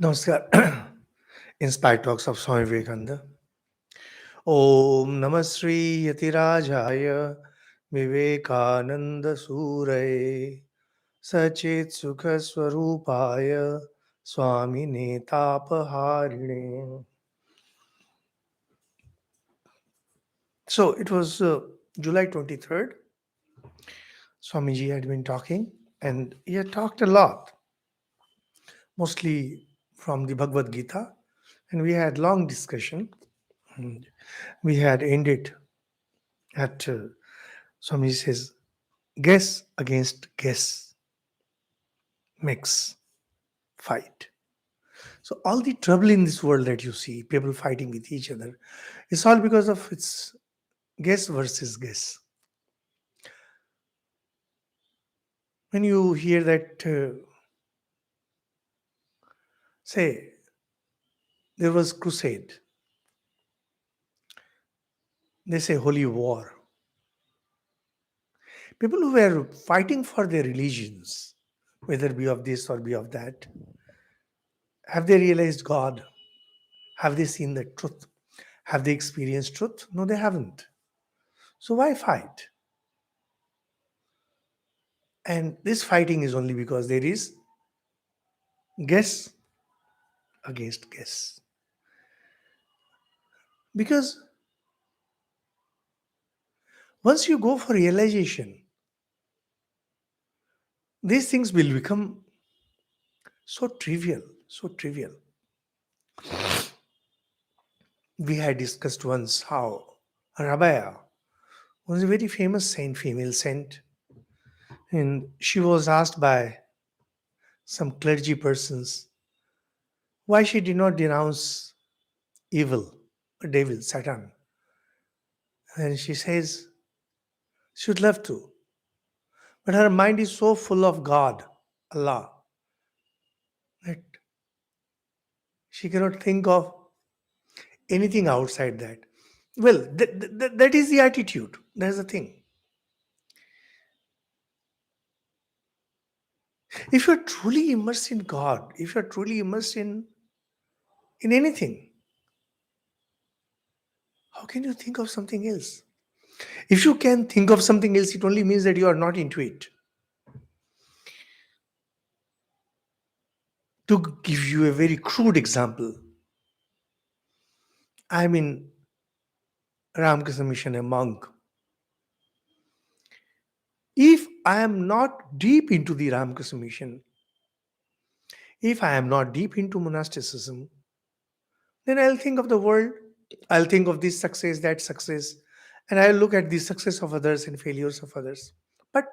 Namaskar. Inspired talks of Swami Vivekananda. Om Namah Sri Yatirajaya Vivekananda Suraye Sachit Sukha Swarupaya Swami Netapaharine. So it was July 23rd. Swamiji had been talking and he had talked a lot, mostly from the Bhagavad Gita, and we had long discussion. And we had ended at Swamiji says, guess against guess makes fight. So all the trouble in this world that you see, people fighting with each other, it's all because of its guess versus guess. When you hear that, say, there was crusade, they say holy war. People who were fighting for their religions, whether be of this or be of that, have they realized God? Have they seen the truth? Have they experienced truth? No, they haven't. So why fight? And this fighting is only because there is guess against guess. Because once you go for realization, these things will become so trivial, so trivial. We had discussed once how Rabaya was a very famous saint, female saint, and she was asked by some clergy persons why she did not denounce evil, devil, Satan. And she says she would love to, but her mind is so full of God, Allah, that she cannot think of anything outside that. Well, that is the attitude. That's the thing. If you're truly immersed in God, if you're truly immersed in anything, how can you think of something else? If you can think of something else, it only means that you are not into it. To give you a very crude example, I'm in Ramakrishna Mission, a monk. If I am not deep into the Ramakrishna Mission, if I am not deep into monasticism, then I'll think of the world, I'll think of this success, that success, and I'll look at the success of others and failures of others. But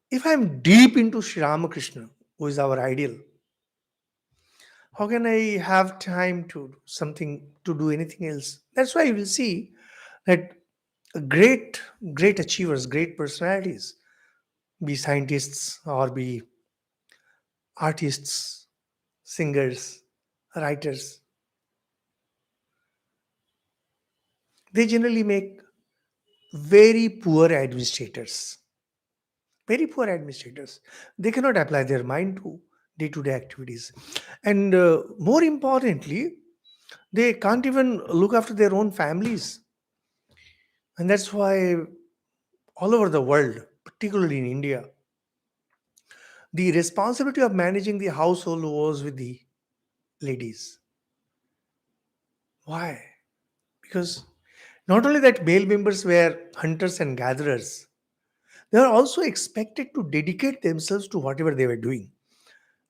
if I'm deep into Sri Ramakrishna, who is our ideal, how can I have time to do something, to do anything else? That's why you will see that great achievers, great personalities, be scientists or be artists, singers, writers, they generally make very poor administrators. Very poor administrators. They cannot apply their mind to day activities. And more importantly, they can't even look after their own families. And that's why all over the world, particularly in India, the responsibility of managing the household was with the ladies. Why? Because not only that male members were hunters and gatherers, they are also expected to dedicate themselves to whatever they were doing.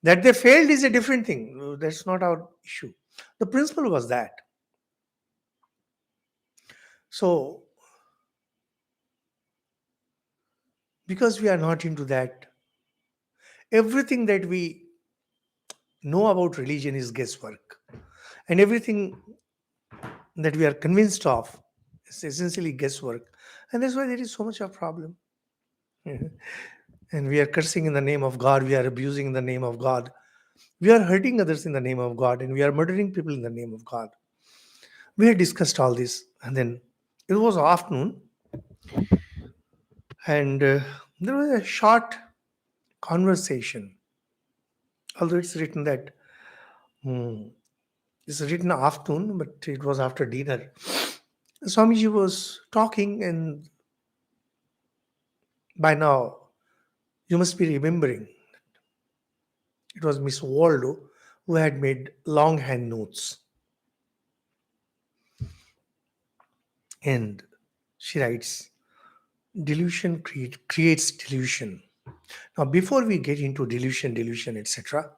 That they failed is a different thing. That's not our issue. The principle was that. So, because we are not into that, everything that we know about religion is guesswork. And everything that we are convinced of is essentially guesswork. And that's why there is so much of problem. And we are cursing in the name of God, we are abusing in the name of God, we are hurting others in the name of God, and we are murdering people in the name of God. We had discussed all this, and then it was afternoon, and there was a short conversation Although it's written that hmm, it's written afternoon, but it was after dinner. Swamiji was talking, and by now you must be remembering it was Miss Waldo who had made longhand notes, and she writes, "Delusion creates delusion." Now, before we get into delusion, etc.,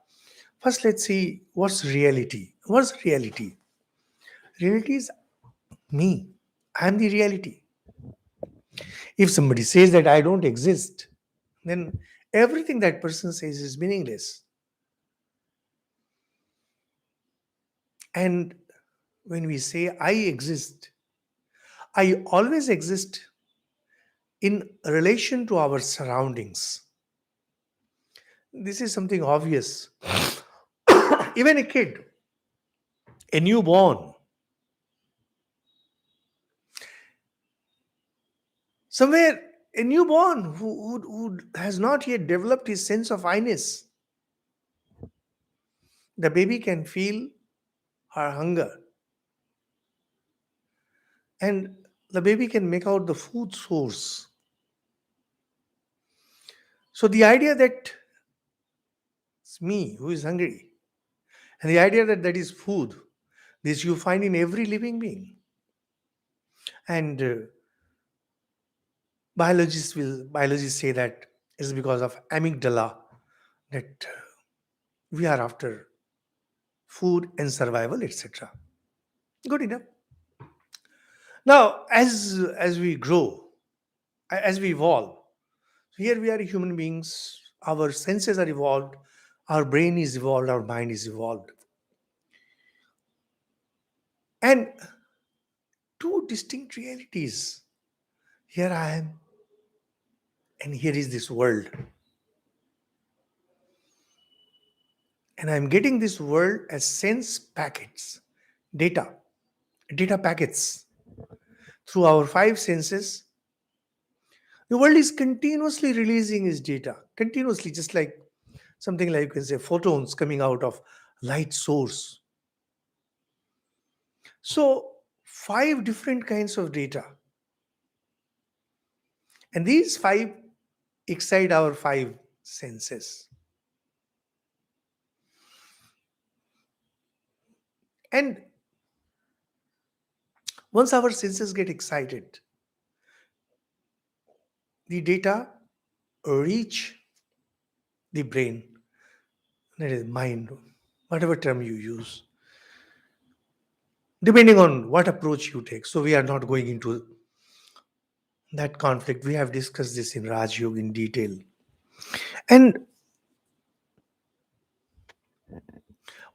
first let's see what's reality. What's reality? Reality is me. I am the reality. If somebody says that I don't exist, then everything that person says is meaningless. And when we say I exist, I always exist in relation to our surroundings. This is something obvious. Even a kid, a newborn, somewhere a newborn who has not yet developed his sense of I-ness, the baby can feel her hunger, and the baby can make out the food source. So the idea that it's me who is hungry, and the idea that that is food, this you find in every living being. And biologists say that it's because of amygdala that we are after food and survival, etc. Good enough. Now, as we grow, as we evolve, here we are human beings. Our senses are evolved. Our brain is evolved. Our mind is evolved. And two distinct realities. Here I am, and here is this world. And I'm getting this world as sense packets, data, data packets through our five senses. The world is continuously releasing its data, continuously, just like something like you can say photons coming out of light source. So five different kinds of data, and these five excite our five senses. And once our senses get excited, the data reach the brain, that is mind, whatever term you use, depending on what approach you take. So we are not going into that conflict. We have discussed this in Raj Yoga in detail. And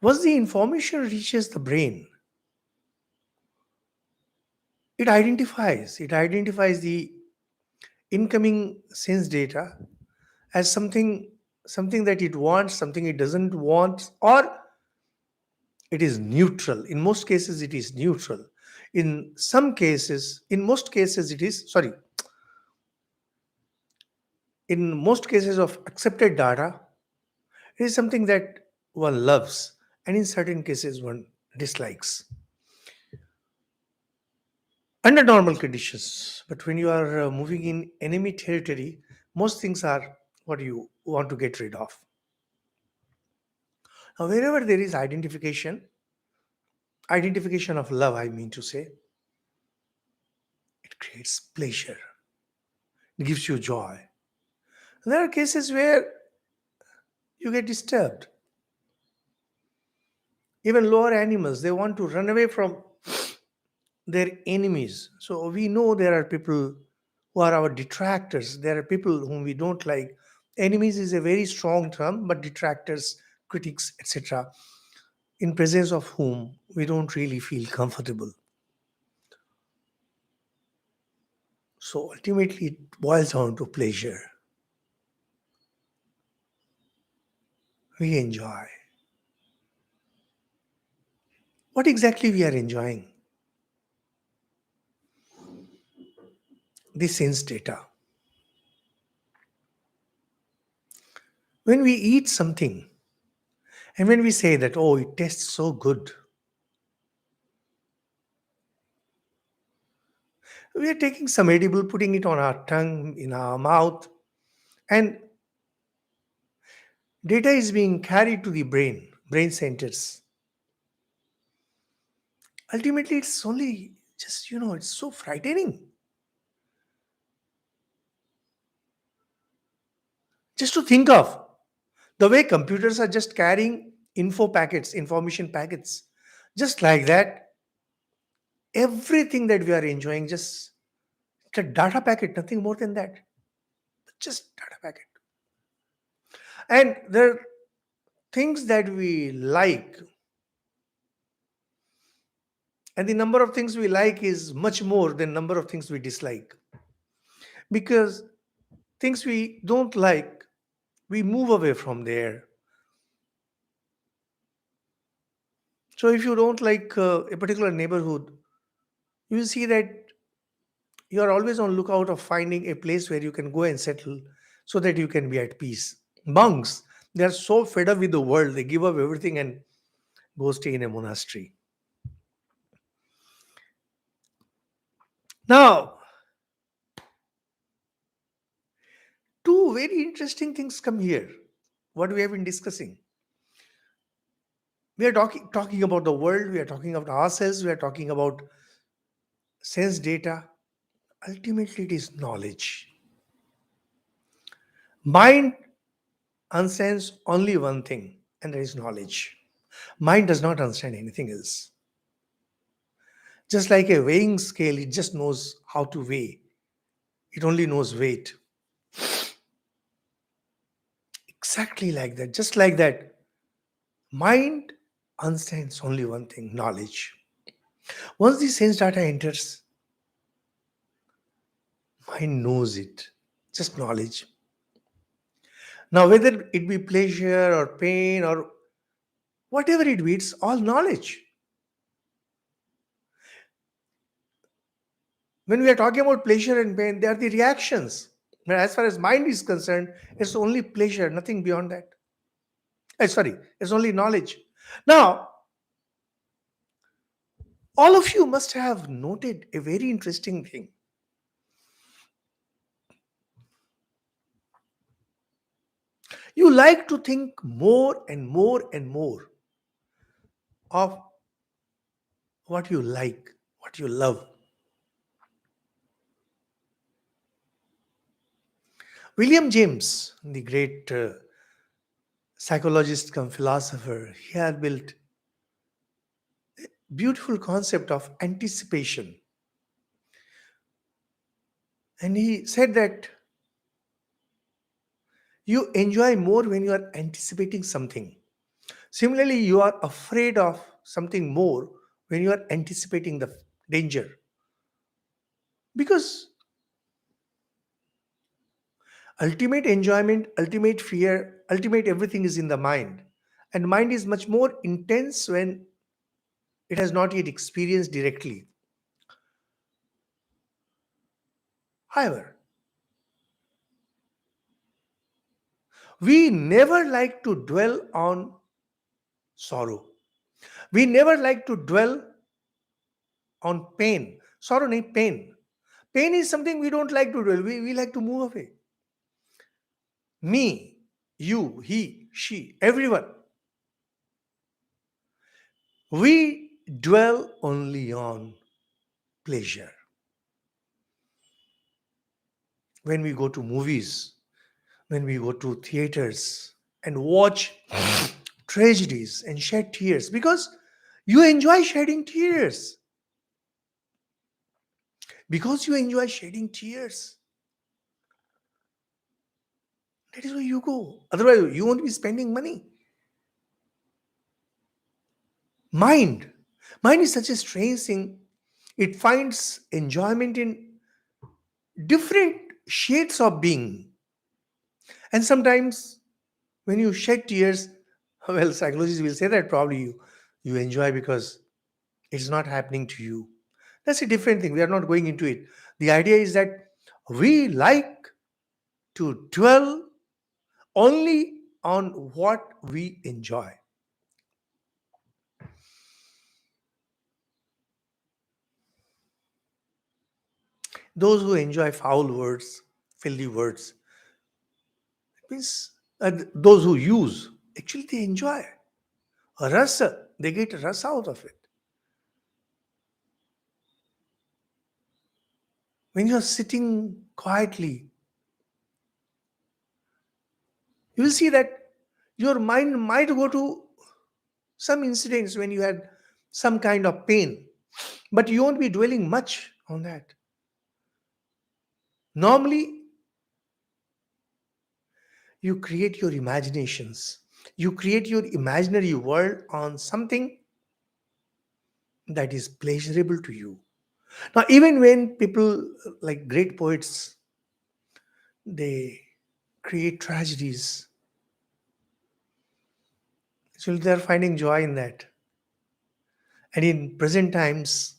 once the information reaches the brain, it identifies the incoming sense data as something that it wants, something it doesn't want, or it is neutral. In most cases it is neutral. In most cases it is, sorry, in most cases of accepted data, it is something that one loves, and in certain cases one dislikes under normal conditions. But when you are moving in enemy territory, most things are what you want to get rid of. Now, wherever there is identification of love, I mean to say, it creates pleasure, it gives you joy. And there are cases where you get disturbed. Even lower animals, they want to run away from their enemies. So we know there are people who are our detractors. There are people whom we don't like. Enemies is a very strong term, but detractors, critics, etc., in presence of whom we don't really feel comfortable. So ultimately, it boils down to pleasure. We enjoy. What exactly we are enjoying? The sense data. When we eat something, And when we say that, oh, it tastes so good, we are taking some edible, putting it on our tongue, in our mouth, and data is being carried to the brain centers. Ultimately, it's only just, it's so frightening. Just to think of the way computers are just carrying information packets. Just like that, everything that we are enjoying, just it's a data packet, nothing more than that. Just data packet. And there are things that we like, and the number of things we like is much more than number of things we dislike. Because things we don't like, we move away from there. So if you don't like a particular neighborhood, you will see that you are always on lookout of finding a place where you can go and settle so that you can be at peace. Monks, they are so fed up with the world, they give up everything and go stay in a monastery. Now, two very interesting things come here. What we have been discussing. We are talking about the world, we are talking about ourselves, we are talking about sense data. Ultimately, it is knowledge. Mind understands only one thing, and that is knowledge. Mind does not understand anything else. Just like a weighing scale, it just knows how to weigh. It only knows weight. Exactly like that. Just like that. Mind understands only one thing, knowledge. Once the sense data enters, mind knows it. Just knowledge. Now, whether it be pleasure or pain or whatever it be, it's all knowledge. When we are talking about pleasure and pain, they are the reactions. But as far as mind is concerned, it's only pleasure, nothing beyond that. Sorry, it's only knowledge. Now, all of you must have noted a very interesting thing. You like to think more and more and more of what you like, what you love. William James, the great psychologist come philosopher, he had built beautiful concept of anticipation. And he said that you enjoy more when you are anticipating something. Similarly, you are afraid of something more when you are anticipating the danger. Because ultimate enjoyment, ultimate fear, ultimate everything is in the mind. And mind is much more intense when it has not yet experienced directly. However, we never like to dwell on sorrow. We never like to dwell on pain. Sorrow, nahi pain. Pain is something we don't like to dwell. We like to move away. Me, you, he, she, everyone. We dwell only on pleasure. When we go to movies, when we go to theaters and watch tragedies and shed tears, because you enjoy shedding tears. Because you enjoy shedding tears. That is why you go. Otherwise, you won't be spending money. Mind. Mind is such a strange thing. It finds enjoyment in different shades of being. And sometimes when you shed tears, well, psychologists will say that probably you enjoy because it's not happening to you. That's a different thing. We are not going into it. The idea is that we like to dwell only on what we enjoy. Those who enjoy foul words, filthy words, means those who use, actually they enjoy. A rasa, they get a rasa out of it. When you're sitting quietly, you will see that your mind might go to some incidents when you had some kind of pain, but you won't be dwelling much on that. Normally, you create your imaginations, you create your imaginary world on something that is pleasurable to you. Now, even when people like great poets, they create tragedies, so they're finding joy in that. And in present times,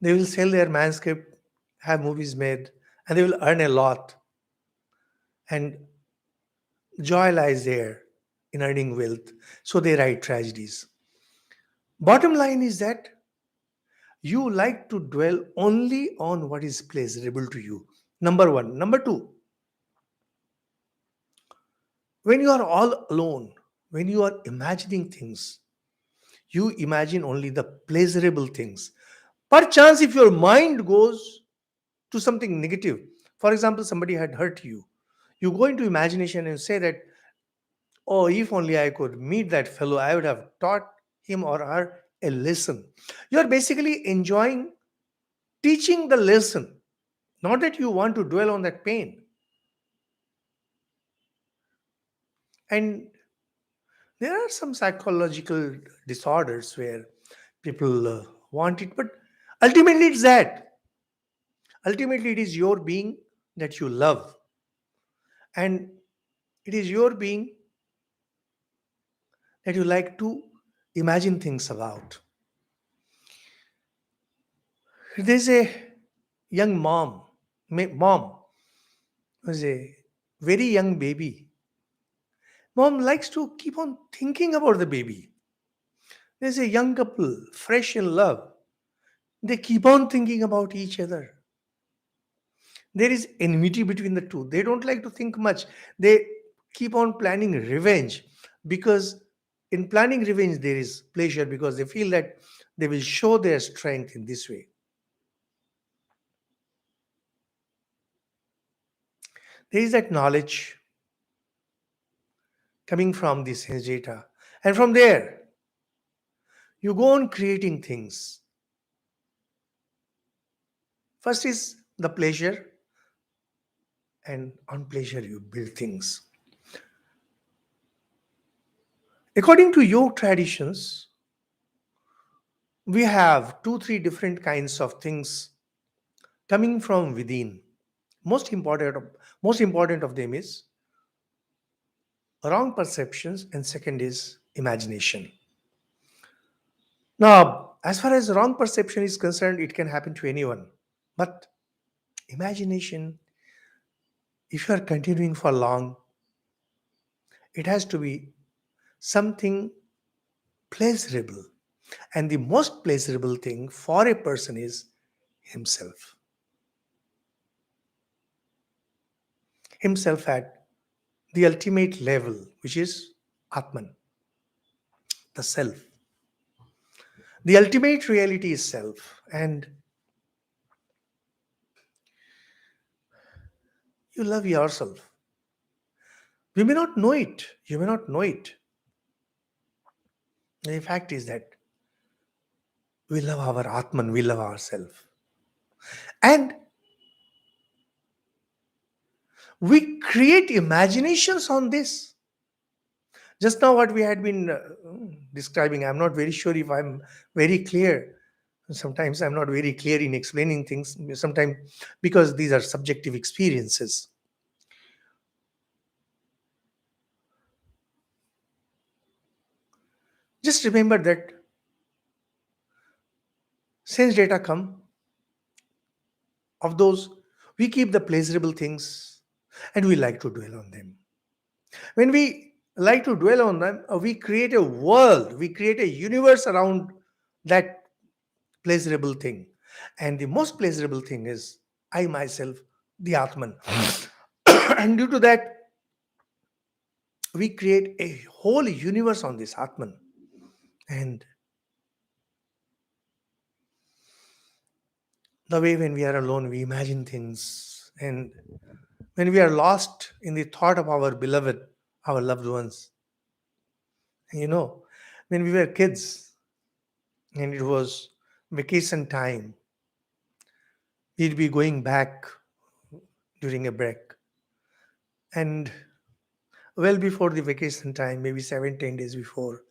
they will sell their manuscript, have movies made, and they will earn a lot. And joy lies there in earning wealth. So they write tragedies. Bottom line is that you like to dwell only on what is pleasurable to you. Number one. Number two, when you are all alone, when you are imagining things, you imagine only the pleasurable things. Perchance, if your mind goes to something negative, for example, somebody had hurt you, you go into imagination and say that, oh, if only I could meet that fellow, I would have taught him or her a lesson. You are basically enjoying teaching the lesson, not that you want to dwell on that pain. And there are some psychological disorders where people want it, but ultimately it's that. Ultimately, it is your being that you love, and it is your being that you like to imagine things about. There's a young mom who's a very young baby. Mom likes to keep on thinking about the baby. There's a young couple, fresh in love. They keep on thinking about each other. There is enmity between the two. They don't like to think much. They keep on planning revenge because in planning revenge there is pleasure because they feel that they will show their strength in this way. There is that knowledge coming from this data. And from there, you go on creating things. First is the pleasure, and on pleasure, you build things. According to yoga traditions, we have two, three different kinds of things coming from within. Most important, most important of them is wrong perceptions, and second is imagination. Now, as far as wrong perception is concerned, it can happen to anyone. But imagination, if you are continuing for long, it has to be something pleasurable. And the most pleasurable thing for a person is himself. Himself at the ultimate level, which is Atman, the self. The ultimate reality is self. And you love yourself. You may not know it. You may not know it. The fact is that we love our Atman, we love ourselves. And we create imaginations on this. Just now, what we had been describing, I'm not very sure if I'm very clear. Sometimes I'm not very clear in explaining things, sometimes because these are subjective experiences. Just remember that sense data come of those, we keep the pleasurable things and we like to dwell on them. When we like to dwell on them, we create a universe around that pleasurable thing. And the most pleasurable thing is I myself, the Atman. And due to that, we create a whole universe on this Atman. And the way when we are alone, we imagine things. And when we are lost in the thought of our beloved, our loved ones, you know, when we were kids and it was vacation time, we'd be going back during a break. And well before the vacation time, maybe 7, 10 days before,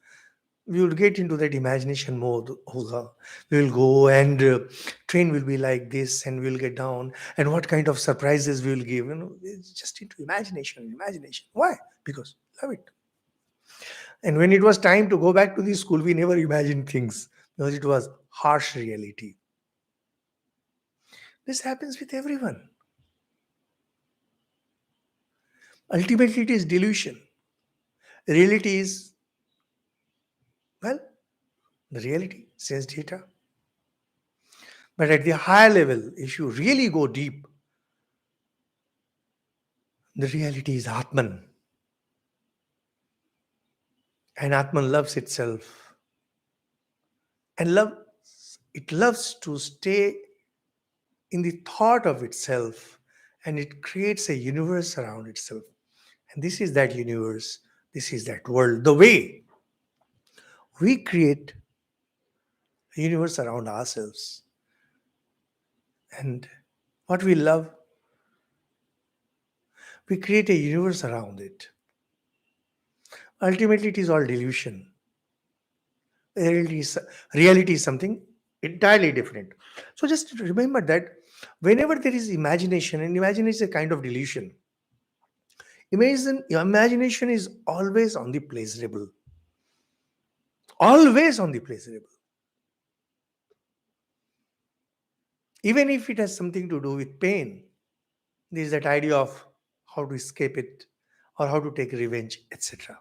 we would get into that imagination mode. Hoga. We will go and train will be like this and we'll get down and what kind of surprises we will give. It's just into imagination. Why? Because love it. And when it was time to go back to the school, we never imagined things because it was harsh reality. This happens with everyone. Ultimately, it is delusion. Reality is, well, the reality, sense data. But at the higher level, if you really go deep, the reality is Atman. And Atman loves itself. And it loves to stay in the thought of itself. And it creates a universe around itself. And this is that universe. This is that world. The way we create a universe around ourselves. And what we love, we create a universe around it. Ultimately, it is all delusion. Reality is, reality is something entirely different. So just remember that whenever there is imagination, and imagination is a kind of delusion, imagination is always on the pleasurable. Always on the pleasurable. Even if it has something to do with pain, there is that idea of how to escape it or how to take revenge, etc.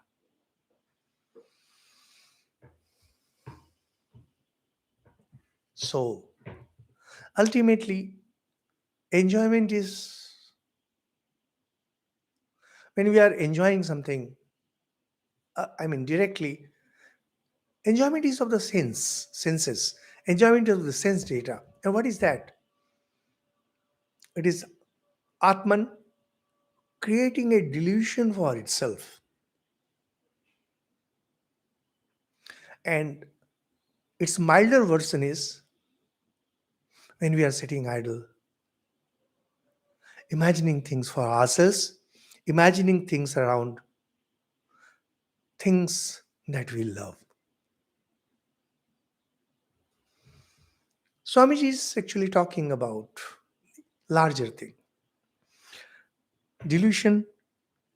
So ultimately, enjoyment is when we are enjoying something, directly, enjoyment is of the senses. Enjoyment of the sense data. And what is that? It is Atman creating a delusion for itself. And its milder version is when we are sitting idle, imagining things for ourselves, imagining things around things that we love. Swamiji is actually talking about larger thing. Delusion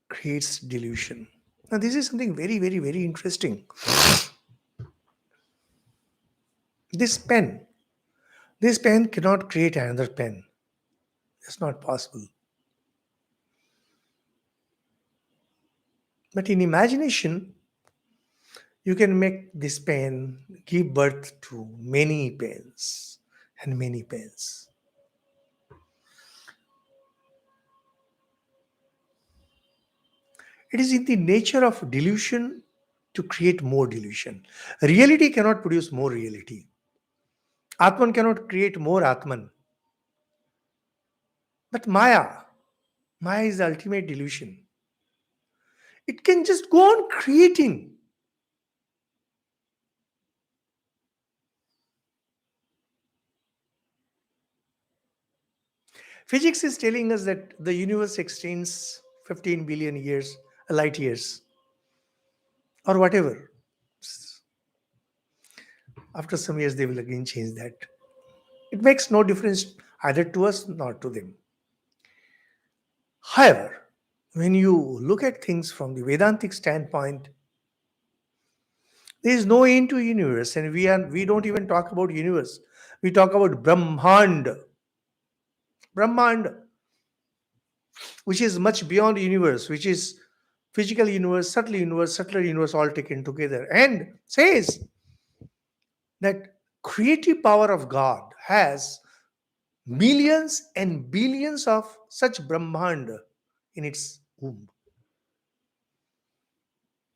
creates delusion. Now, this is something very, very, very interesting. This pen, this pen cannot create another pen. It's not possible. But in imagination, you can make this pen give birth to many pens and many pens. It is in the nature of delusion to create more delusion. Reality cannot produce more reality. Atman cannot create more Atman. But Maya is the ultimate delusion. It can just go on creating. Physics is telling us that the universe extends 15 billion years, light years, or whatever. After some years, they will again change that. It makes no difference either to us nor to them. However, when you look at things from the Vedantic standpoint, there is no end to universe, and we don't even talk about universe. We talk about Brahmand, which is much beyond universe, which is physical universe, subtler universe, all taken together, and says that creative power of God has millions and billions of such Brahmand in its womb.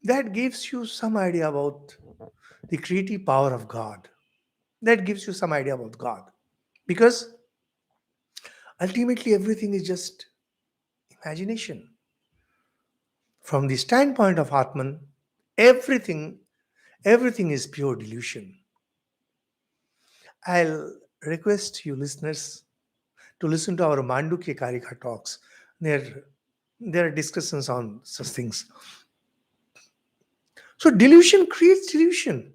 That gives you some idea about the creative power of God. That gives you some idea about God. Because ultimately everything is just imagination. From the standpoint of Atman, everything, everything is pure delusion. I'll request you listeners to listen to our Mandukya Karika talks. There, there are discussions on such things. So delusion creates delusion.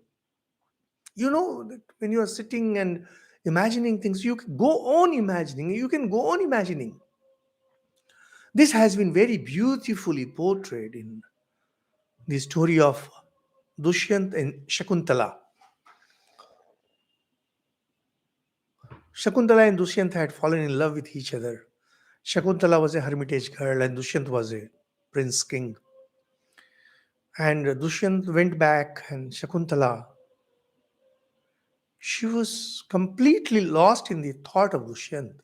You know that when you are sitting and imagining things, you can go on imagining. You can go on imagining. This has been very beautifully portrayed in the story of Dushyan and Shakuntala. Shakuntala and Dushyant had fallen in love with each other. Shakuntala was a hermitage girl and Dushyant was a prince king. And Dushyant went back and Shakuntala, she was completely lost in the thought of Dushyant.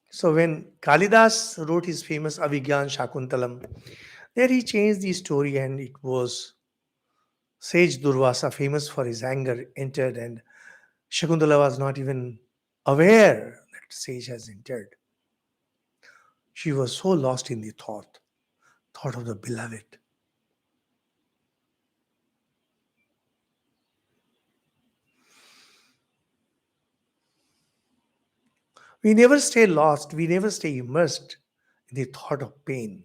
So when Kalidas wrote his famous Avigyan Shakuntalam, there he changed the story and it was sage Durvasa, famous for his anger, entered and Shakuntala was not even aware that sage has entered. She was so lost in the thought of the beloved. We never stay lost, we never stay immersed in the thought of pain.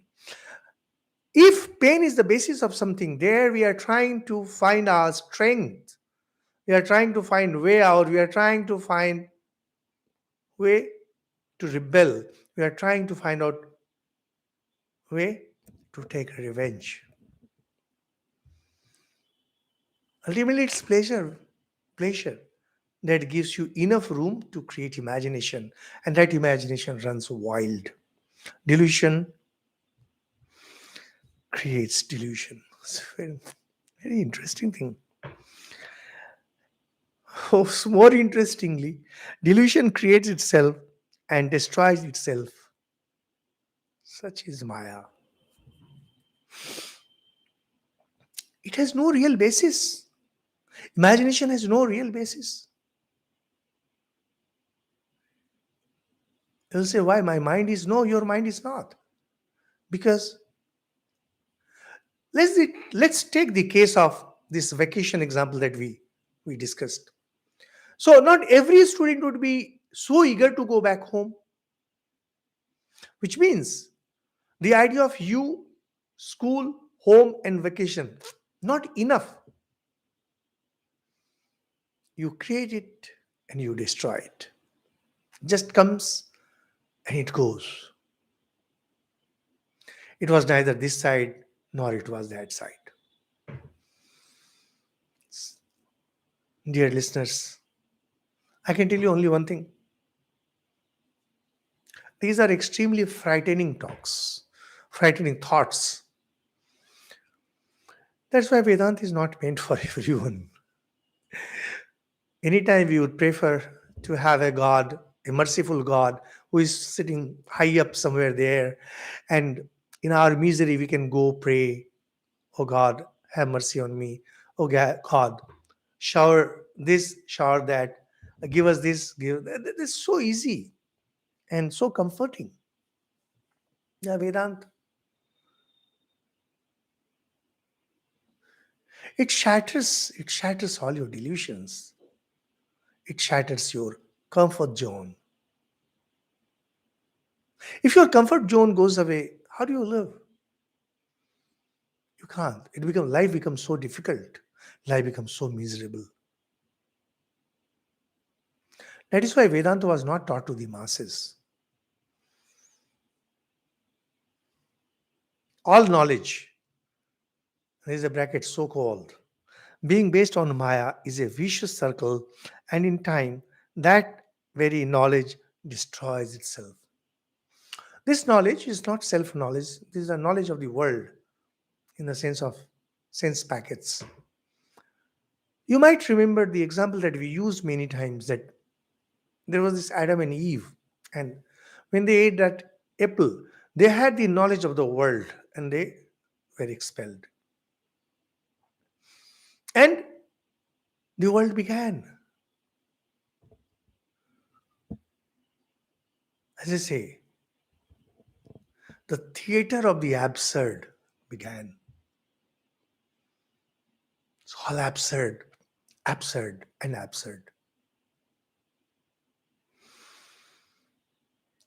If pain is the basis of something, there we are trying to find our strength. We are trying to find way out. We are trying to find way to rebel. We are trying to find out way to take revenge. Ultimately, it's pleasure that gives you enough room to create imagination, and that imagination runs wild. Delusion creates delusion. It's a very, very interesting thing. Oh, more interestingly, delusion creates itself and destroys itself. Such is Maya. It has no real basis. Imagination has no real basis. You'll say, why? My mind is no, your mind is not. Because let's take the case of this vacation example that we discussed. So not every student would be so eager to go back home, which means the idea of you, school, home, and vacation, not enough. You create it and you destroy it. Just comes and it goes. It was neither this side nor it was that side. Dear listeners, I can tell you only one thing. These are extremely frightening talks, frightening thoughts. That's why Vedanta is not meant for everyone. Anytime we would prefer to have a God, a merciful God, who is sitting high up somewhere there, and in our misery we can go pray, oh God, have mercy on me. Oh God, shower this, shower that, give us this, give that. That's so easy and so comforting. Yeah, Vedanta. It shatters all your delusions. It shatters your comfort zone. If your comfort zone goes away, how do you live? You can't. Life becomes so difficult. Life becomes so miserable. That is why Vedanta was not taught to the masses. All knowledge, there is a bracket so called, being based on Maya is a vicious circle, and in time, that very knowledge destroys itself. This knowledge is not self knowledge, this is a knowledge of the world in the sense of sense packets. You might remember the example that we used many times, that there was this Adam and Eve, and when they ate that apple, they had the knowledge of the world and they were expelled. And the world began. As I say, the theater of the absurd began. It's all absurd, absurd, and absurd.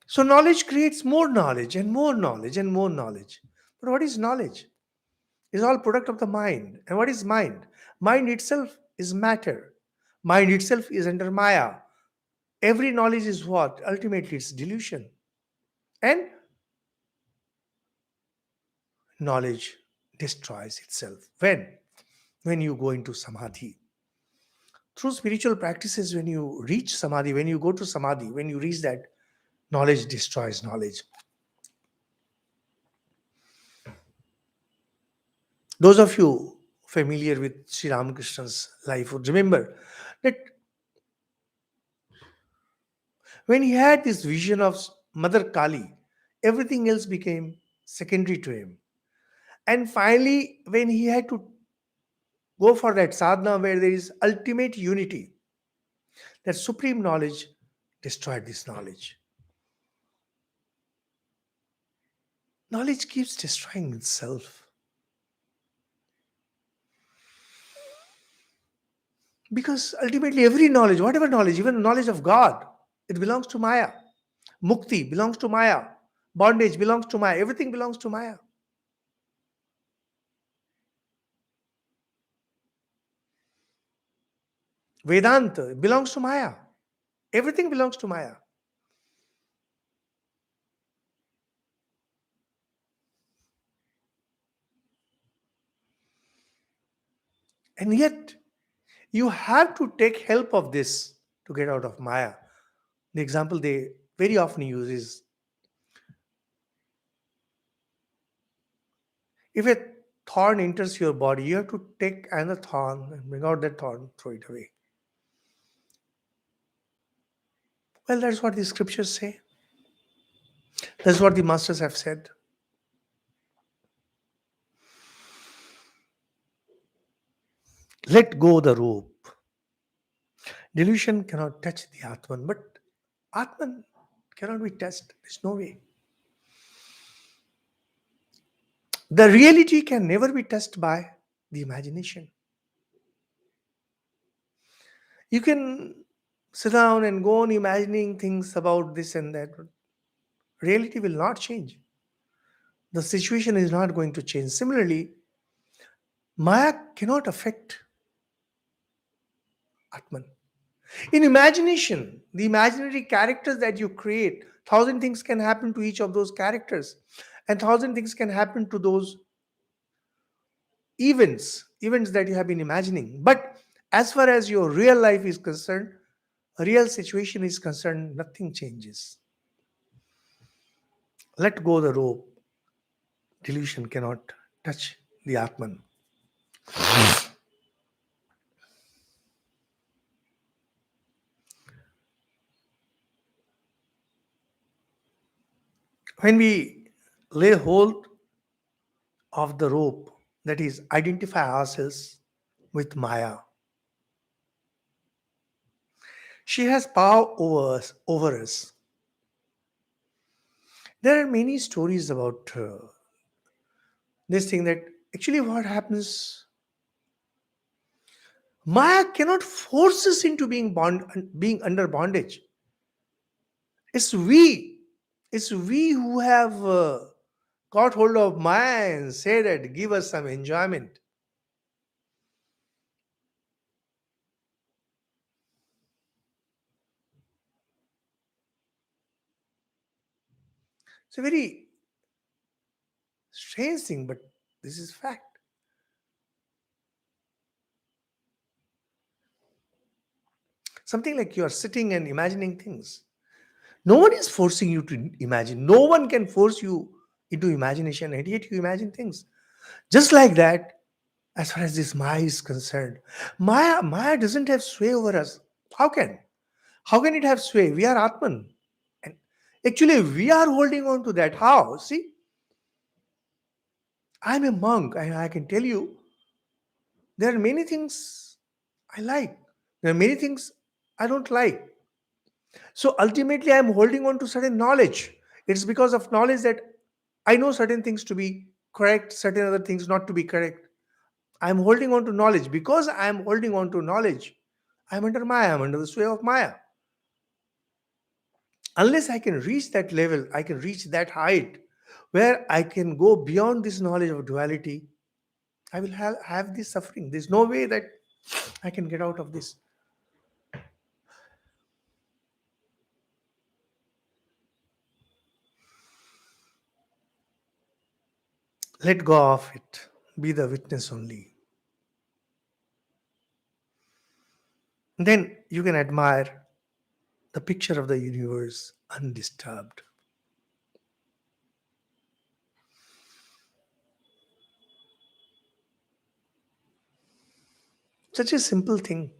So knowledge creates more knowledge and more knowledge and more knowledge. But what is knowledge? It's all product of the mind. And what is mind? Mind itself is matter. Mind itself is under Maya. Every knowledge is what? Ultimately, it's delusion. And knowledge destroys itself. When? When you go into samadhi. Through spiritual practices, when you reach samadhi, when you go to samadhi, when you reach that, knowledge destroys knowledge. Those of you familiar with Sri Ramakrishna's life would remember that when he had this vision of Mother Kali, everything else became secondary to him. And finally, when he had to go for that sadhana where there is ultimate unity, that supreme knowledge destroyed this knowledge. Knowledge keeps destroying itself. Because ultimately, every knowledge, whatever knowledge, even knowledge of God, it belongs to Maya. Mukti belongs to Maya. Bondage belongs to Maya. Everything belongs to Maya. Vedanta belongs to Maya. Everything belongs to Maya. And yet, you have to take help of this to get out of Maya. The example they very often use is, if a thorn enters your body, you have to take another thorn and bring out that thorn, throw it away. Well, that's what the scriptures say. That's what the masters have said. Let go the rope. Delusion cannot touch the Atman, but Atman cannot be touched. There's no way. The reality can never be touched by the imagination. You can sit down and go on imagining things about this and that, but reality will not change. The situation is not going to change. Similarly, Maya cannot affect Atman. In imagination, the imaginary characters that you create, thousand things can happen to each of those characters, and thousand things can happen to those events that you have been imagining. But as far as your real life is concerned, a real situation is concerned, nothing changes. Let go the rope. Delusion cannot touch the Atman. When we lay hold of the rope, that is, identify ourselves with Maya, she has power over us. There are many stories about this thing, that actually what happens, Maya cannot force us into being under bondage. It's we. It's we who have got hold of Maya and say that give us some enjoyment. It's a very strange thing, but this is fact. Something like you are sitting and imagining things. No one is forcing you to imagine. No one can force you into imagination, and yet you imagine things. Just like that, as far as this Maya is concerned. Maya doesn't have sway over us. How can? How can it have sway? We are Atman. And actually, we are holding on to that. How? See, I'm a monk, and I can tell you there are many things I like. There are many things I don't like. So ultimately, I'm holding on to certain knowledge. It's because of knowledge that I know certain things to be correct, certain other things not to be correct. I'm holding on to knowledge. Because I'm holding on to knowledge, I'm under Maya, I'm under the sway of Maya. Unless I can reach that level, I can reach that height where I can go beyond this knowledge of duality, I will have this suffering. There's no way that I can get out of this. Let go of it. Be the witness only. Then you can admire the picture of the universe undisturbed. Such a simple thing.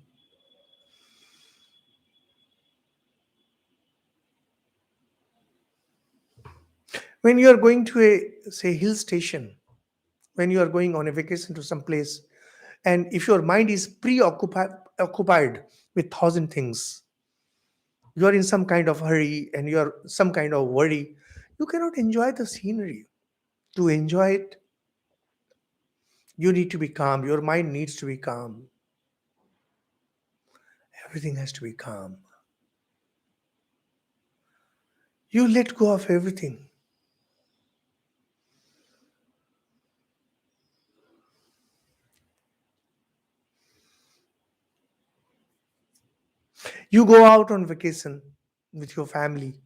When you are going to a, say, hill station, when you are going on a vacation to some place, and if your mind is preoccupied occupied with thousand things, you are in some kind of hurry and you are some kind of worry, you cannot enjoy the scenery. To enjoy it, you need to be calm. Your mind needs to be calm. Everything has to be calm. You let go of everything. You go out on vacation with your family,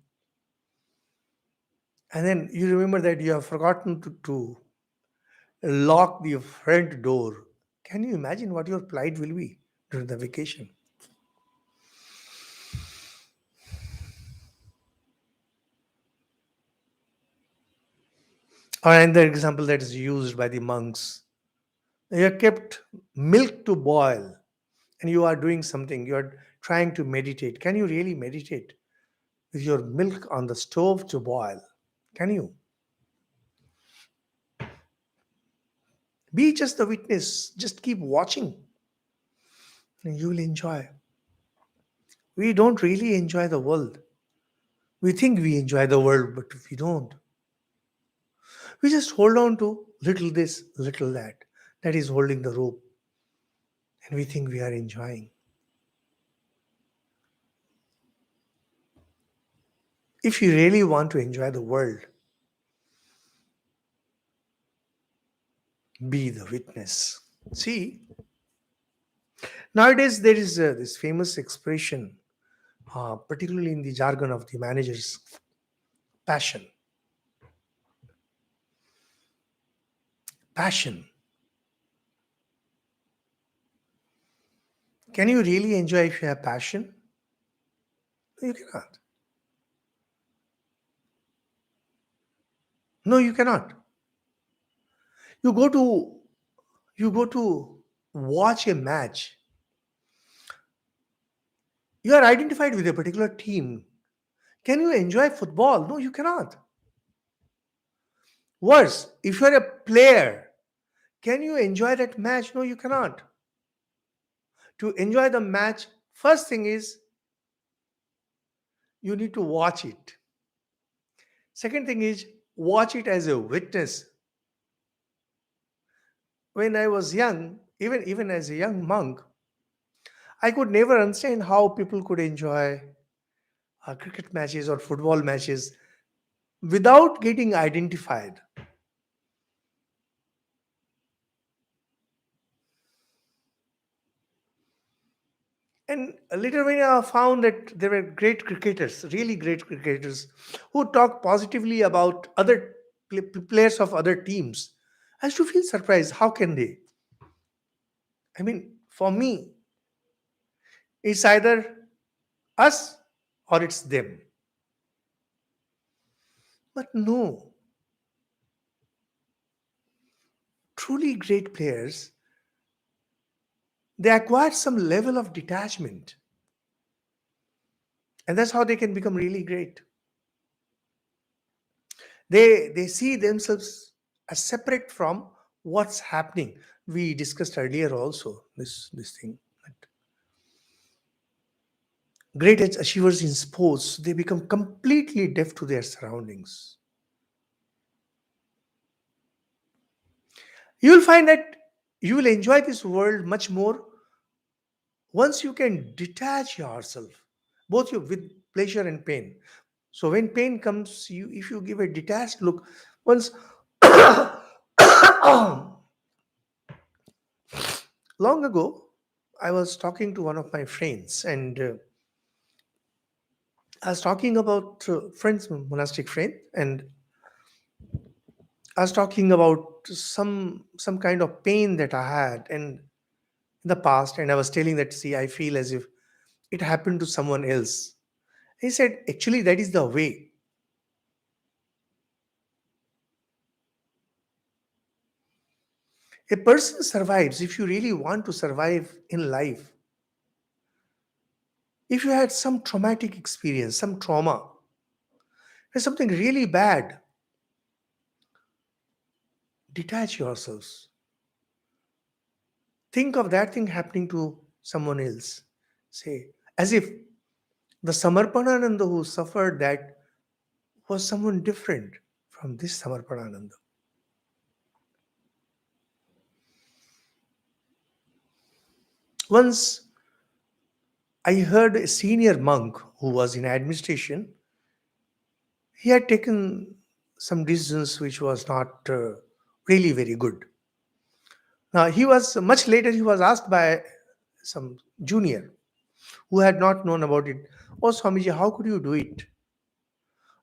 and then you remember that you have forgotten to lock the front door. Can you imagine what your plight will be during the vacation? Or another example that is used by the monks. You have kept milk to boil and you are doing something, you are trying to meditate. Can you really meditate with your milk on the stove to boil? Can you? Be just the witness, just keep watching, and you will enjoy. We don't really enjoy the world. We think we enjoy the world, but we don't. We just hold on to little this, little that. That is holding the rope, and we think we are enjoying. If you really want to enjoy the world, be the witness. See, nowadays there is this famous expression, particularly in the jargon of the managers, passion. Passion. Can you really enjoy if you have passion? No, you cannot. No, you cannot. You go to you go to watch a match. You are identified with a particular team. Can you enjoy football? No, you cannot. Worse, if you are a player, can you enjoy that match? No, you cannot. To enjoy the match, first thing is you need to watch it. Second thing is watch it as a witness. When I was young, even as a young monk, I could never understand how people could enjoy cricket matches or football matches without getting identified. And later, when I found that there were great cricketers, really great cricketers, who talk positively about other players of other teams, I used to feel surprised. How can they? I mean, for me, it's either us or it's them. But no, truly great players. They acquire some level of detachment, and that's how they can become really great. They see themselves as separate from what's happening. We discussed earlier also this thing. That great achievers in sports, they become completely deaf to their surroundings. You will find that you will enjoy this world much more once you can detach yourself, both you with pleasure and pain. So when pain comes, you if you give a detached look, once long ago, I was talking to one of my friends, and I was talking about friends, monastic friend, and I was talking about some kind of pain that I had and in the past, and I was telling that, see, I feel as if it happened to someone else. He said, actually, that is the way. A person survives if you really want to survive in life. If you had some traumatic experience, some trauma, or something really bad, detach yourselves. Think of that thing happening to someone else. Say, as if the Samarpanananda who suffered that was someone different from this Samarpanananda. Once I heard a senior monk who was in administration, he had taken some decisions which was not really very good. Now he was much later he was asked by some junior who had not known about it. Oh Swamiji, how could you do it?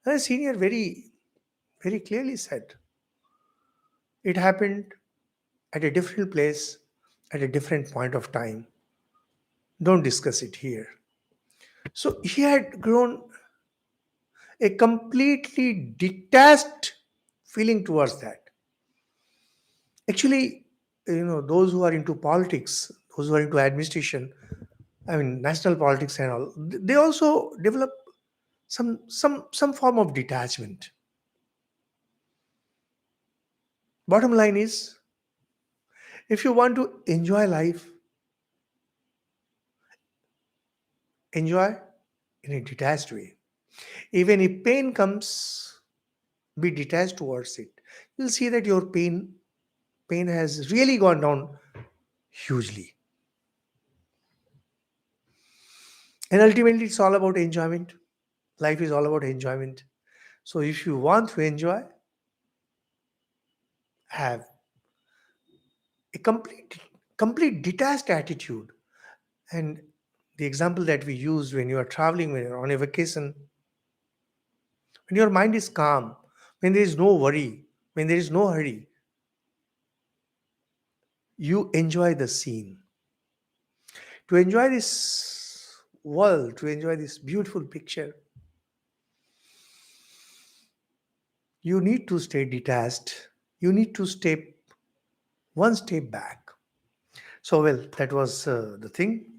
And the senior very clearly said, it happened at a different place at a different point of time. Don't discuss it here. So he had grown a completely detached feeling towards that. Actually, those who are into politics, those who are into administration, I mean, national politics and all, they also develop some form of detachment. Bottom line is, if you want to enjoy life, enjoy in a detached way. Even if pain comes, be detached towards it. You'll see that your pain has really gone down hugely. And ultimately, it's all about enjoyment. Life is all about enjoyment. So if you want to enjoy, have a complete detached attitude. And the example that we use, when you are traveling, when you're on a vacation, when your mind is calm, when there is no worry, when there is no hurry, you enjoy the scene. To enjoy this world, to enjoy this beautiful picture, you need to stay detached. You need to step one step back. So, well, that was the thing.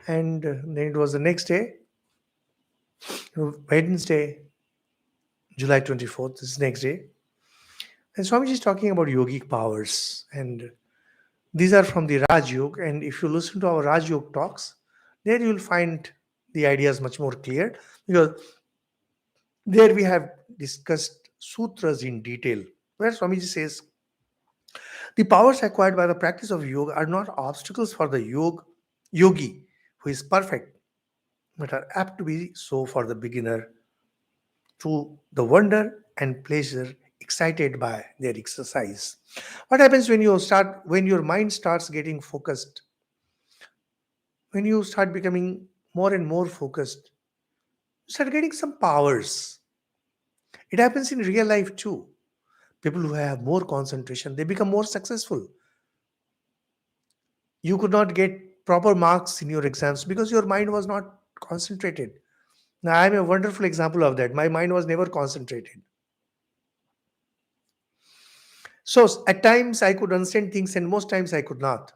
And then it was the next day, Wednesday, July 24th, this is next day. And Swamiji is talking about yogic powers. And these are from the Raj Yoga. And if you listen to our Raj Yoga talks, there you will find the ideas much more clear, because there we have discussed sutras in detail, where Swamiji says the powers acquired by the practice of yoga are not obstacles for the yogi who is perfect, but are apt to be so for the beginner through the wonder and pleasure excited by their exercise. What happens when your mind starts getting focused, when you start becoming more and more focused, you start getting some powers. It happens in real life too. People who have more concentration, they become more successful. You could not get proper marks in your exams because your mind was not concentrated. Now I am a wonderful example of that. My mind was never concentrated. So at times I could understand things and most times I could not.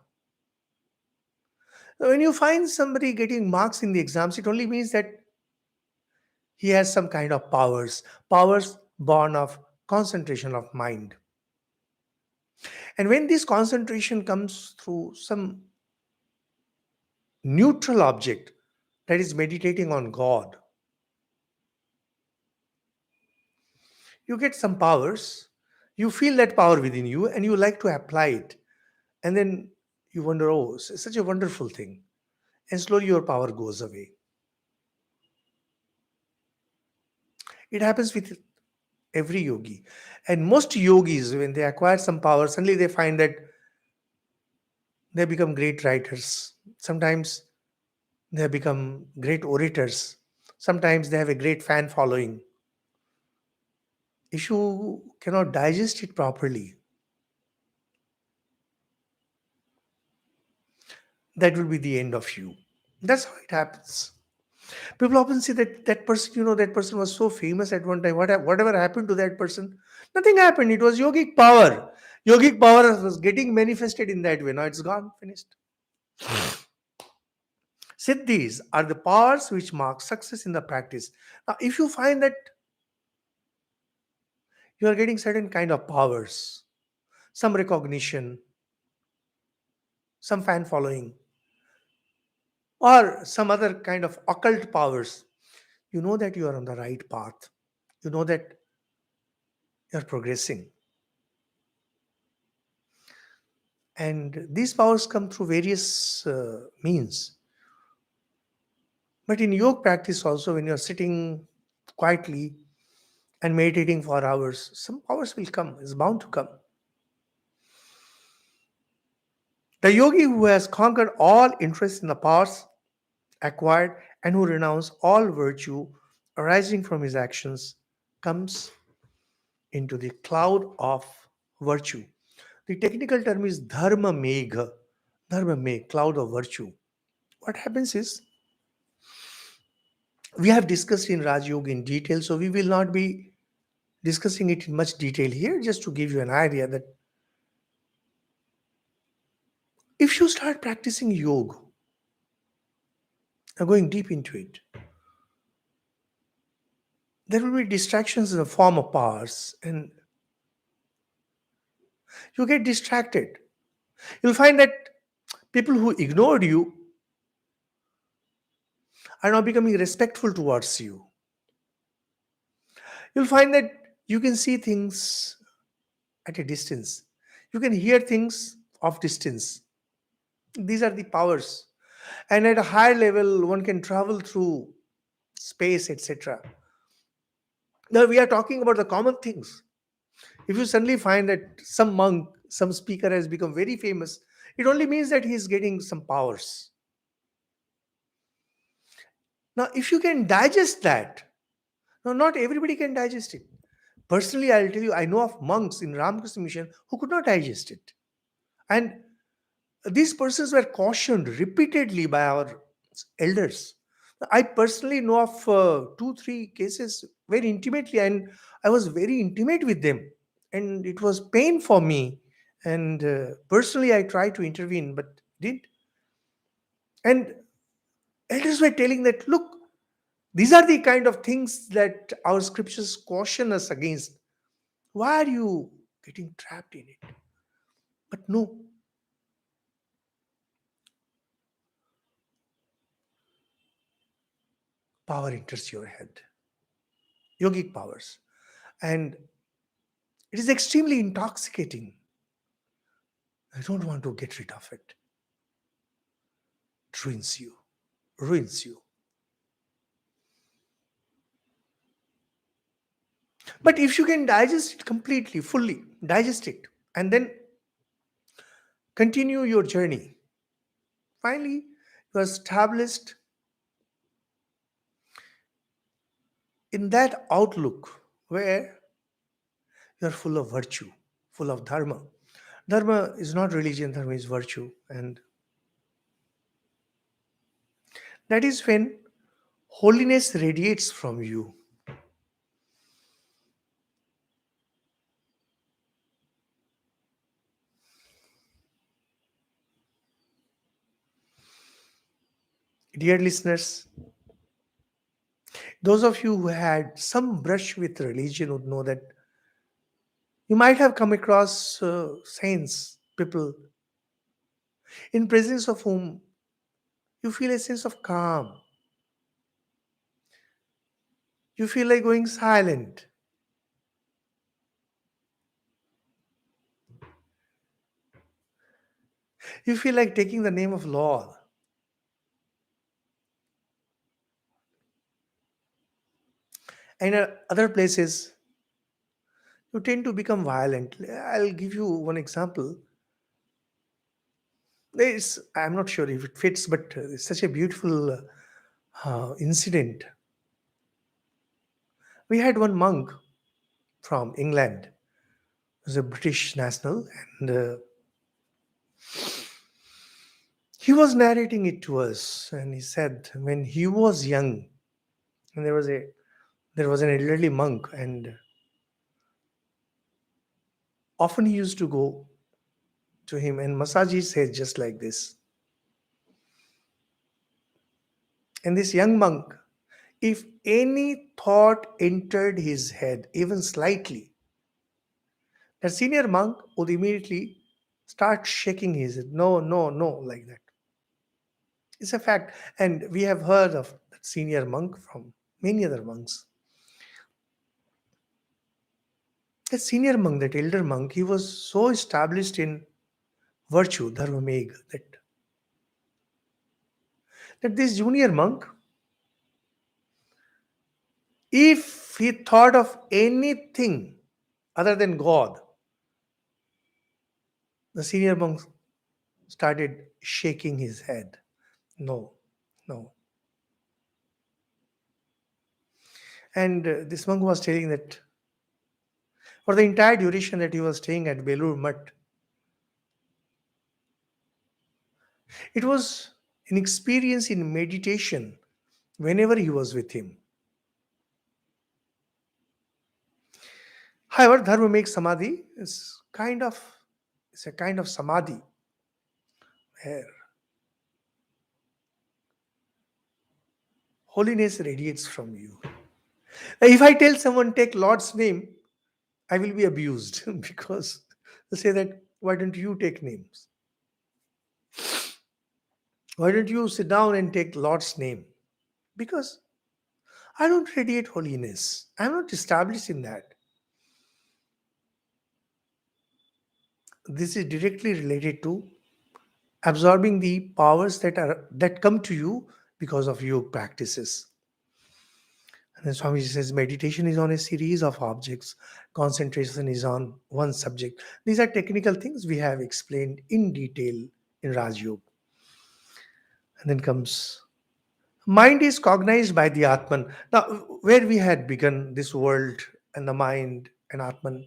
When you find somebody getting marks in the exams, it only means that he has some kind of powers born of concentration of mind. And when this concentration comes through some neutral object, that is meditating on God, you get some powers. You feel that power within you and you like to apply it. And then you wonder, oh, it's such a wonderful thing. And slowly your power goes away. It happens with every yogi. And most yogis, when they acquire some power, suddenly they find that they become great writers. Sometimes they have become great orators. Sometimes they have a great fan following. If you cannot digest it properly, that will be the end of you. That's how it happens. People often say that that person, that person was so famous at one time. Whatever happened to that person? Nothing happened. It was yogic power. Yogic power was getting manifested in that way. Now it's gone, finished. Siddhis are the powers which mark success in the practice. Now, if you find that you are getting certain kind of powers, some recognition, some fan following, or some other kind of occult powers, you know that you are on the right path. You know that you are progressing. And these powers come through various means. But in yoga practice, also, when you're sitting quietly and meditating for hours, some powers will come, it's bound to come. The yogi who has conquered all interest in the powers acquired and who renounces all virtue arising from his actions comes into the cloud of virtue. The technical term is dharma megha, dharma megh, cloud of virtue. What happens is, we have discussed in Raj Yoga in detail, so we will not be discussing it in much detail here, just to give you an idea that if you start practicing yoga, going deep into it, there will be distractions in the form of powers, and you get distracted. You'll find that people who ignored you are now becoming respectful towards you. You'll find that you can see things at a distance, you can hear things of distance. These are the powers. And at a higher level, one can travel through space, etc. Now, we are talking about the common things. If you suddenly find that some monk, some speaker has become very famous, it only means that he is getting some powers. Now, if you can digest that, now not everybody can digest it. Personally, I'll tell you, I know of monks in Ramakrishna mission who could not digest it. And these persons were cautioned repeatedly by our elders. I personally know of two, three cases very intimately, and I was very intimate with them. And it was pain for me. And personally, I tried to intervene, but didn't. And elders were telling that, look, these are the kind of things that our scriptures caution us against. Why are you getting trapped in it? But no, power enters your head, yogic powers. And it is extremely intoxicating. I don't want to get rid of it. It ruins you, ruins you. But if you can digest it completely, fully, digest it, and then continue your journey, finally, you are established in that outlook where you are full of virtue, full of dharma. Dharma is not religion, dharma is virtue. And that is when holiness radiates from you. Dear listeners, those of you who had some brush with religion would know that you might have come across saints, people in presence of whom you feel a sense of calm. You feel like going silent. You feel like taking the name of Lord. And other places, you tend to become violent. I'll give you one example. I'm not sure if it fits, but it's such a beautiful incident. We had one monk from England, was a British national, and he was narrating it to us. And he said when he was young, and there was an elderly monk, and often he used to go to him and massage his head just like this. And this young monk, if any thought entered his head, even slightly, the senior monk would immediately start shaking his head. No, no, no, like that. It's a fact. And we have heard of that senior monk from many other monks. That senior monk, that elder monk, he was so established in virtue, dharma, that this junior monk, if he thought of anything other than God, the senior monk started shaking his head. No, no. And this monk was telling that for the entire duration that he was staying at Belur Math, it was an experience in meditation whenever he was with him. However, dharma makes samadhi is it's a kind of samadhi where holiness radiates from you. If I tell someone take Lord's name, I will be abused because they say that why don't you take names? Why don't you sit down and take Lord's name? Because I don't radiate holiness. I'm not established in that. This is directly related to absorbing the powers that come to you because of yoga practices. And then Swami says meditation is on a series of objects, concentration is on one subject. These are technical things we have explained in detail in Raj Yoga. And then comes mind is cognized by the Atman. Now, where we had begun this world and the mind and Atman,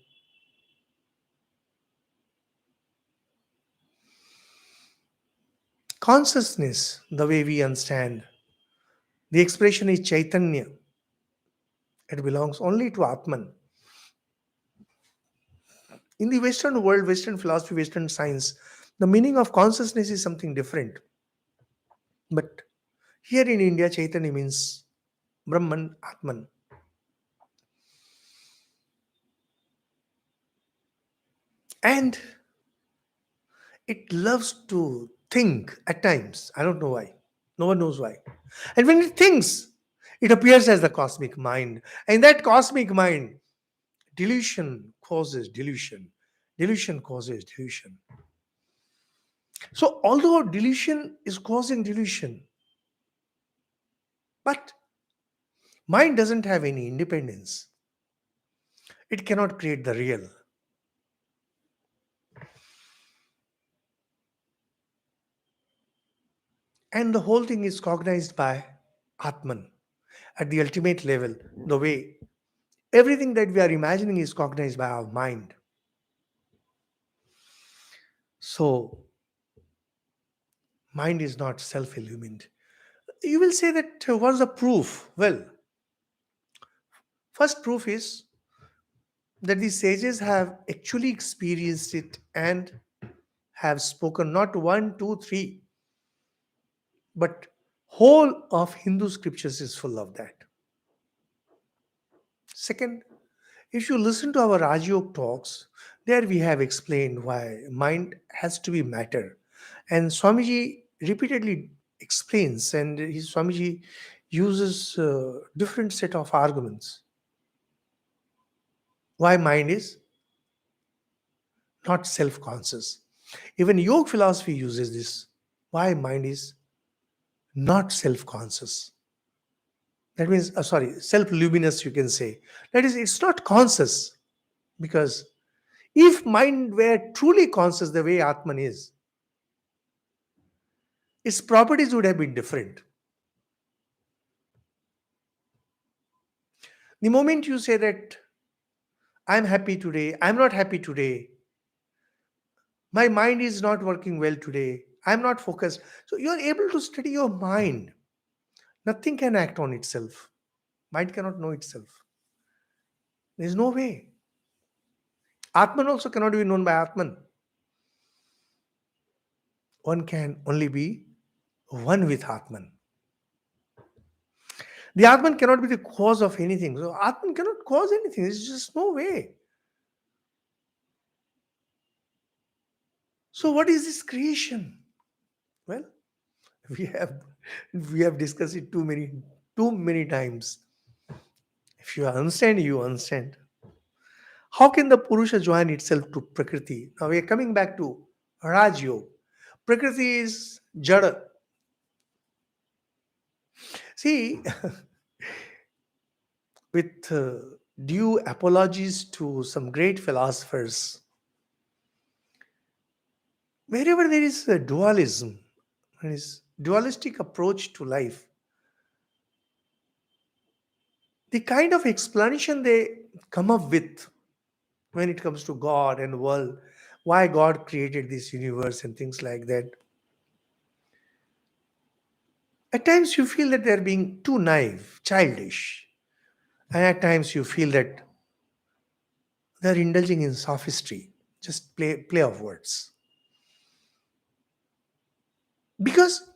consciousness, the way we understand, the expression is Chaitanya. It belongs only to Atman. In the Western world, Western philosophy, Western science, the meaning of consciousness is something different. But here in India, Chaitanya means Brahman, Atman. And it loves to think at times. I don't know why. No one knows why. And when it thinks, it appears as the cosmic mind. And that cosmic mind, delusion causes delusion. Delusion causes delusion. So, although delusion is causing delusion, but mind doesn't have any independence. It cannot create the real. And the whole thing is cognized by Atman at the ultimate level, the way everything that we are imagining is cognized by our mind. So, mind is not self illumined. You will say that what's the proof? Well, first proof is that the sages have actually experienced it and have spoken not one, two, three, but Whole of Hindu scriptures is full of that. Second, if you listen to our Rajyog talks, there we have explained why mind has to be matter. And Swamiji repeatedly explains, and Swamiji uses different set of arguments why mind is not self-conscious. Even yoga philosophy uses this. Why mind is not self-conscious. That means, sorry, self-luminous, you can say. That is, it's not conscious because if mind were truly conscious the way Atman is, its properties would have been different. The moment you say that I'm happy today, I'm not happy today, my mind is not working well today, I'm not focused. So you're able to study your mind. Nothing can act on itself. Mind cannot know itself. There's no way. Atman also cannot be known by Atman. One can only be one with Atman. The Atman cannot be the cause of anything. So Atman cannot cause anything. There's just no way. So what is this creation? Well, we have we have discussed it too many times. If you understand, you understand. How can the Purusha join itself to Prakriti? Now we are coming back to Raj Yoga. Prakriti is Jada. See, with due apologies to some great philosophers, wherever there is a dualism, there is dualistic approach to life, the kind of explanation they come up with when it comes to God and world, why God created this universe and things like that, at times you feel that they're being too naive, childish, and at times you feel that they're indulging in sophistry, just play of words. Because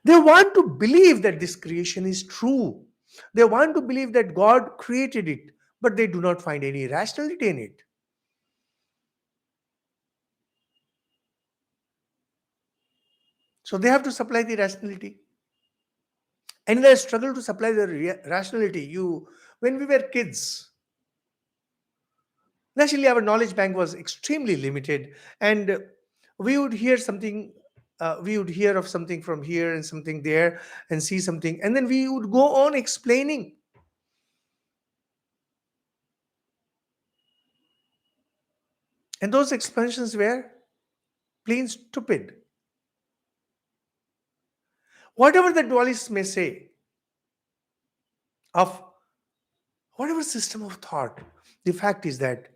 they want to believe that this creation is true. They want to believe that God created it, but they do not find any rationality in it. So they have to supply the rationality. And in their struggle to supply the rationality, when we were kids, naturally our knowledge bank was extremely limited, and we would hear something. We would hear of something from here and something there and see something, and then we would go on explaining. And those explanations were plain stupid. Whatever the dualists may say of whatever system of thought, the fact is that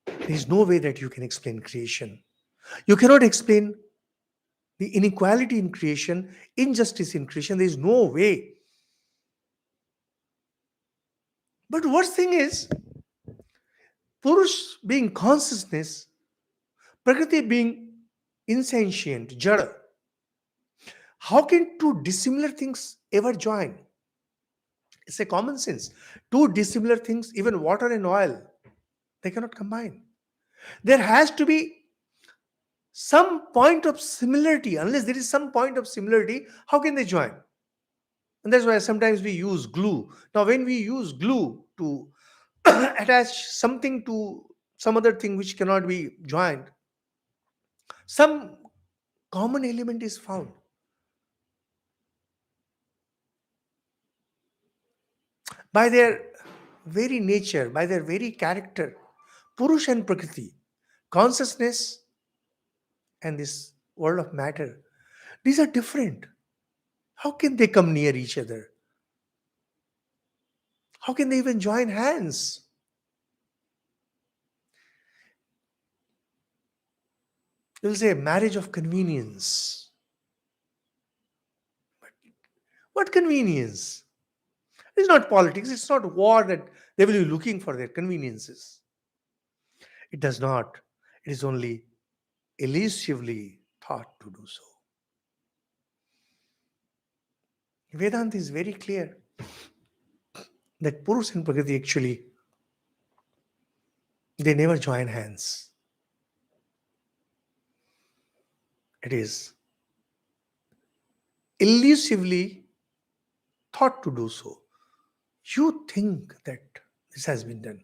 there is no way that you can explain creation. You cannot explain the inequality in creation, injustice in creation. There is no way. But worst thing is, Purush being consciousness, Prakriti being insentient, Jada. How can two dissimilar things ever join? It's a common sense. Two dissimilar things, even water and oil, they cannot combine. There has to be some point of similarity. Unless there is some point of similarity, how can they join? And that's why sometimes we use glue. Now, when we use glue to attach something to some other thing which cannot be joined, some common element is found. By their very nature, by their very character, Purush and Prakriti, consciousness and this world of matter, these are different. How can they come near each other? How can they even join hands? You'll say marriage of convenience. What convenience? It's not politics, it's not war that they will be looking for their conveniences. It does not. It is only elusively thought to do so. Vedanta is very clear that Purus and Prakriti actually, they never join hands. It is elusively thought to do so. You think that this has been done.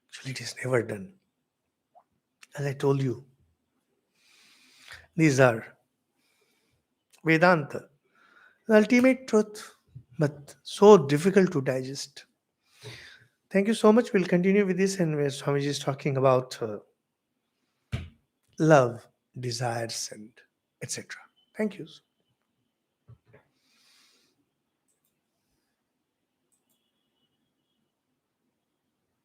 Actually, it is never done. As I told you, these are Vedanta, the ultimate truth, but so difficult to digest. Thank you so much. We'll continue with this, and where Swamiji is talking about love, desires, and etc. Thank you.